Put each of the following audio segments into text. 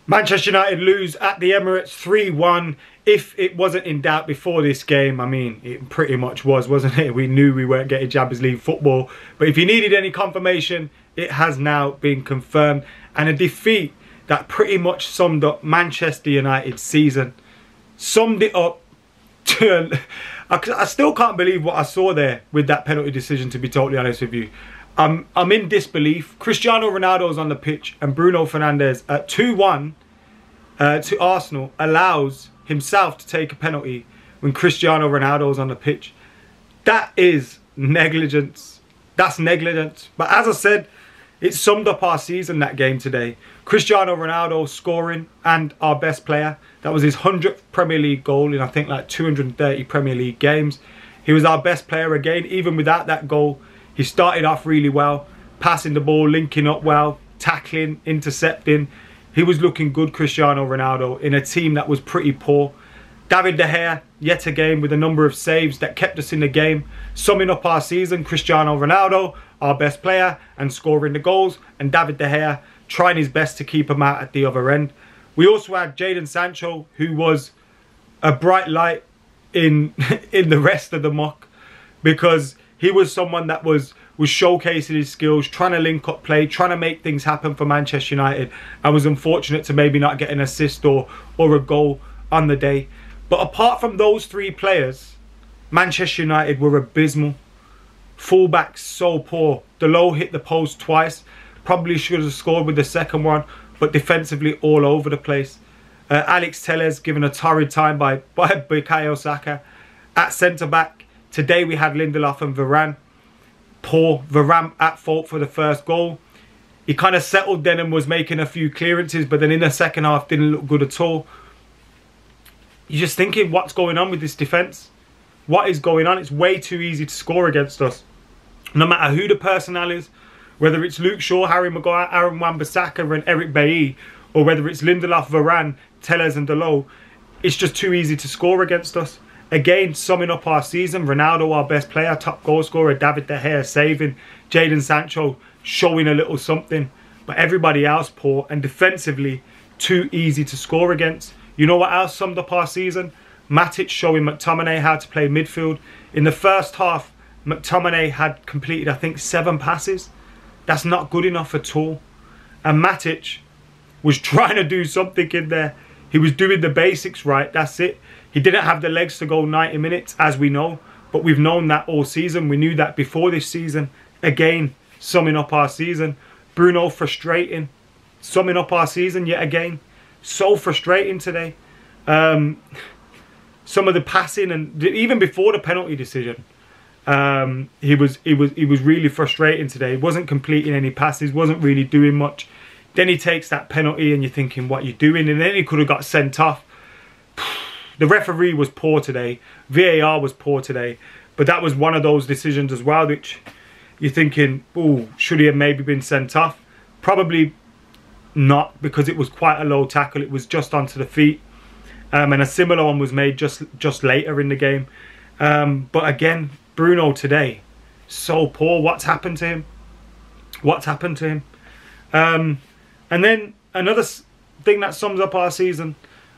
Manchester United lose at the Emirates 3-1. If it wasn't in doubt before this game, I mean, it pretty much was, wasn't it? We knew we weren't getting Champions League football. But if you needed any confirmation, it has now been confirmed. And a defeat that pretty much summed up Manchester United's season. Summed it up to... I still can't believe what I saw there with that penalty decision, to be totally honest with you. I'm in disbelief. Cristiano Ronaldo's on the pitch and Bruno Fernandes at 2-1 to Arsenal allows himself to take a penalty when Cristiano Ronaldo's on the pitch. That is negligence. That's negligence. But as I said, it summed up our season, that game today. Cristiano Ronaldo scoring and our best player. That was his 100th Premier League goal in I think like 230 Premier League games. He was our best player again, even without that goal. He started off really well, passing the ball, linking up well, tackling, intercepting. He was looking good, Cristiano Ronaldo, in a team that was pretty poor. David De Gea, yet again, with a number of saves that kept us in the game. Summing up our season, Cristiano Ronaldo, our best player, and scoring the goals. And David De Gea trying his best to keep him out at the other end. We also had Jadon Sancho, who was a bright light in the rest of the muck, because he was someone that was showcasing his skills, trying to link up play, trying to make things happen for Manchester United, and was unfortunate to maybe not get an assist or a goal on the day. But apart from those three players, Manchester United were abysmal. Fullbacks so poor. Dalot hit the post twice. Probably should have scored with the second one, but defensively all over the place. Alex Telles given a torrid time by Bukayo Saka. At centre-back, today we had Lindelof and Varane. Poor. Varane at fault for the first goal. He kind of settled then and was making a few clearances, but then in the second half didn't look good at all. You're just thinking, what's going on with this defence? What is going on? It's way too easy to score against us. No matter who the personnel is, whether it's Luke Shaw, Harry Maguire, Aaron Wan-Bissaka and Eric Bailly, or whether it's Lindelof, Varane, Telles and Dalot, it's just too easy to score against us. Again, summing up our season, Ronaldo, our best player, top goal scorer, David De Gea saving, Jadon Sancho showing a little something, but everybody else poor, and defensively too easy to score against. You know what else summed up our season? Matic showing McTominay how to play midfield. In the first half, McTominay had completed, I think, 7 passes. That's not good enough at all. And Matic was trying to do something in there. He was doing the basics right, that's it. He didn't have the legs to go 90 minutes, as we know. But we've known that all season. We knew that before this season. Again, summing up our season. Bruno frustrating. Summing up our season yet again. So frustrating today. Some of the passing, and even before the penalty decision, he was really frustrating today. He wasn't completing any passes, wasn't really doing much. Then he takes that penalty and you're thinking, what are you doing? And then he could have got sent off. The referee was poor today. VAR was poor today. But that was one of those decisions as well, which you're thinking, oh, should he have maybe been sent off? Probably not, because it was quite a low tackle. It was just onto the feet. And a similar one was made just later in the game. But again, Bruno today, so poor. What's happened to him? What's happened to him? And then another thing that sums up our season,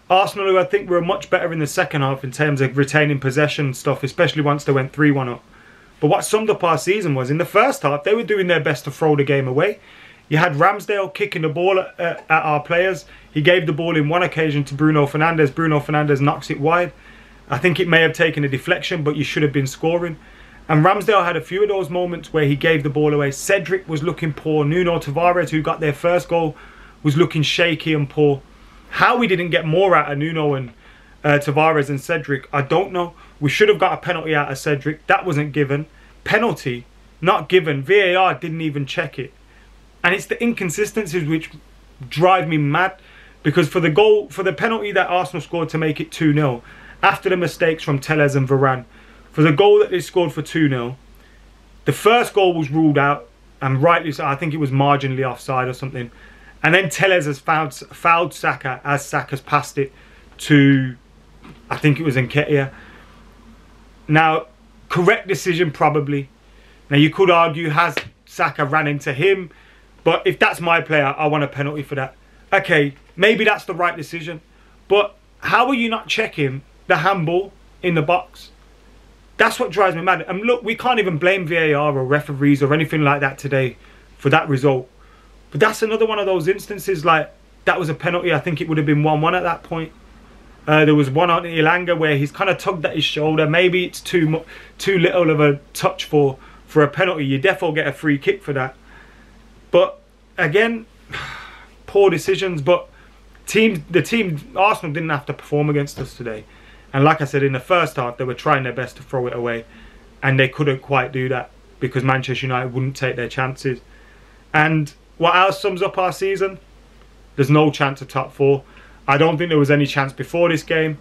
Arsenal, who I think were much better in the second half in terms of retaining possession and stuff, especially once they went 3-1 up. But what summed up our season was, in the first half, they were doing their best to throw the game away. You had Ramsdale kicking the ball at our players. He gave the ball in one occasion to Bruno Fernandes. Bruno Fernandes knocks it wide. I think it may have taken a deflection, but you should have been scoring. And Ramsdale had a few of those moments where he gave the ball away. Cedric was looking poor. Nuno Tavares, who got their first goal, was looking shaky and poor. How we didn't get more out of Nuno and Tavares and Cedric, I don't know. We should have got a penalty out of Cedric. That wasn't given. Penalty, not given. VAR didn't even check it. And it's the inconsistencies which drive me mad. Because for the penalty that Arsenal scored to make it 2-0, after the mistakes from Telles and Varane, for the goal that they scored for 2-0, the first goal was ruled out, and rightly so. I think it was marginally offside or something. And then Telles has fouled Saka as Saka's passed it to, I think it was Nketiah. Now, correct decision probably. Now you could argue, has Saka ran into him? But if that's my player, I want a penalty for that. okay, maybe that's the right decision. But how are you not checking the handball in the box? That's what drives me mad. And look, we can't even blame VAR or referees or anything like that today for that result. But that's another one of those instances, like, that was a penalty. I think it would have been 1-1 at that point. There was one on Ilanga where he's kind of tugged at his shoulder. Maybe it's too little of a touch for a penalty. You definitely get a free kick for that. But again, poor decisions. But Arsenal didn't have to perform against us today. And like I said, in the first half, they were trying their best to throw it away. And they couldn't quite do that because Manchester United wouldn't take their chances. And what else sums up our season? There's no chance of top 4. I don't think there was any chance before this game.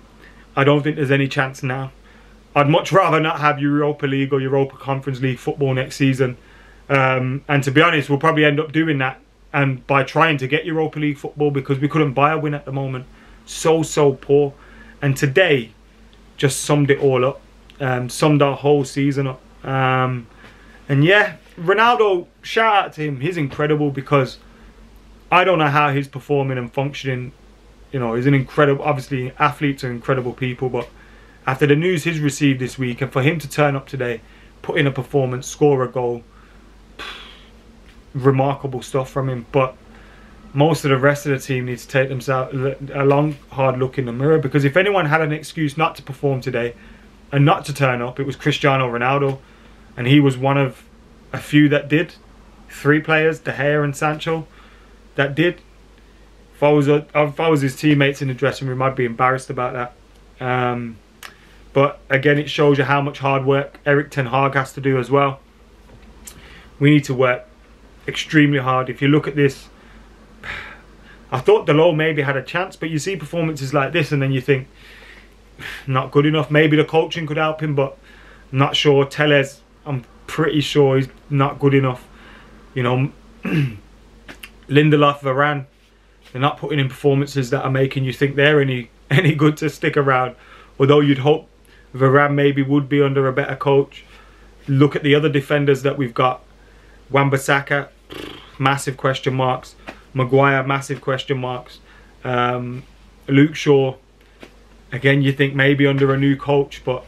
I don't think there's any chance now. I'd much rather not have Europa League or Europa Conference League football next season. And to be honest, we'll probably end up doing that. And by trying to get Europa League football, because we couldn't buy a win at the moment. So poor. And today just summed it all up. Summed our whole season up. And yeah, Ronaldo, shout out to him. He's incredible because I don't know how he's performing and functioning. You know, he's an incredible, obviously athletes are incredible people, but after the news he's received this week, and for him to turn up today, put in a performance, score a goal, remarkable stuff from him. But most of the rest of the team needs to take themselves a long, hard look in the mirror, because if anyone had an excuse not to perform today and not to turn up, it was Cristiano Ronaldo, and he was one of a few that did. 3 players, De Gea and Sancho, that did. If I was his teammates in the dressing room, I'd be embarrassed about that. But again, it shows you how much hard work Erik ten Hag has to do as well. We need to work extremely hard. If you look at this, I thought Dalot maybe had a chance, but you see performances like this and then you think, not good enough. Maybe the coaching could help him, but I'm not sure. Telles, I'm pretty sure he's not good enough. You know, Lindelof, Varane, they're not putting in performances that are making you think they're any good to stick around. Although you'd hope Varane maybe would be under a better coach. Look at the other defenders that we've got. Wan-Bissaka, massive question marks. Maguire, massive question marks. Luke Shaw, again, you think maybe under a new coach, but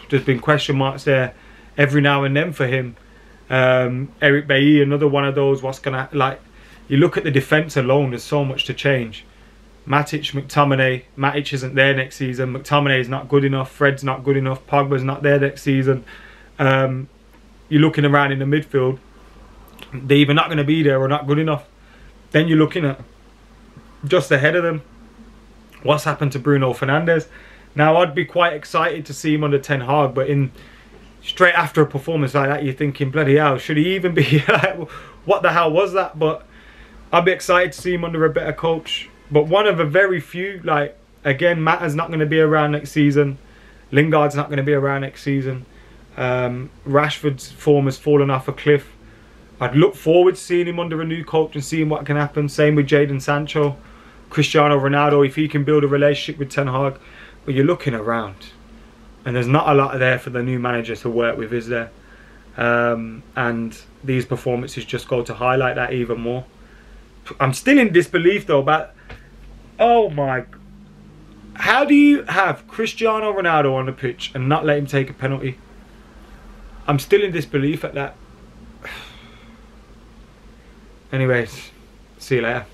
there's been question marks there every now and then for him. Eric Bailly, another one of those. What's gonna, like, you look at the defence alone, there's so much to change. Matic, McTominay. Matic isn't there next season. McTominay is not good enough. Fred's not good enough. Pogba's not there next season. You're looking around in the midfield, they're either not going to be there or not good enough. Then you're looking at just ahead of them, what's happened to Bruno Fernandes. Now, I'd be quite excited to see him under Ten Hag, but straight after a performance like that, you're thinking, bloody hell, should he even be what the hell was that? But I'd be excited to see him under a better coach. But one of a very few, like, again, Mata's not going to be around next season. Lingard's not going to be around next season. Rashford's form has fallen off a cliff. I'd look forward to seeing him under a new coach and seeing what can happen. Same with Jadon Sancho. Cristiano Ronaldo, if he can build a relationship with Ten Hag. But you're looking around, and there's not a lot there for the new manager to work with, is there? And these performances just go to highlight that even more. I'm still in disbelief though about, oh my, how do you have Cristiano Ronaldo on the pitch and not let him take a penalty? I'm still in disbelief at that. Anyways, see you later.